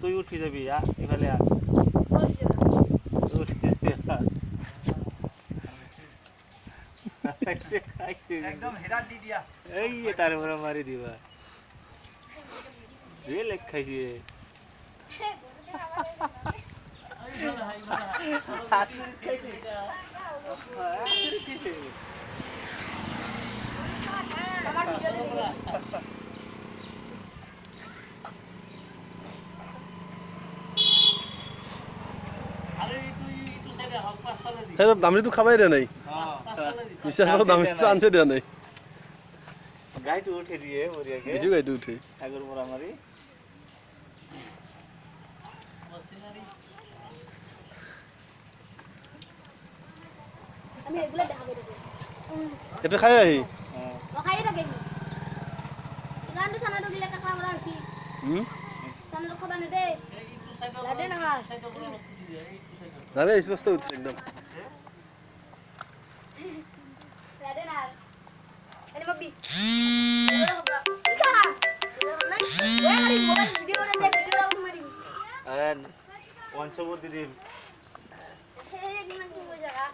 তুই উঠি যাবি ইফালে একদম হেডার দি দিয়া এই তার উপরে মারি দিবা রে লেখ খাইছি দামরি তো খাবাই রে নাই বিশ্বাস দামরি চান্সে দেয়া নাই গাইটো উঠে দিয়ে মরিয়াকে কিছু গাইটো উঠে আগর মোরা মারি আমি এগুলা দেখাবো এটা খাই আহি ও খাই থাকে গান্ডু সানাডু দিলে কাকা আমরা কি সানাডু খাবা না দে লাদে না আরে স্পষ্ট উঠছে একদম লাদে না এনে মব্বি ইকা নাই ওই মারি মোবাইল ভিডিও করে দে ভিডিও রাখো মারি আর পঞ্চবতী দিন এই নিমান কি হয়ে যারা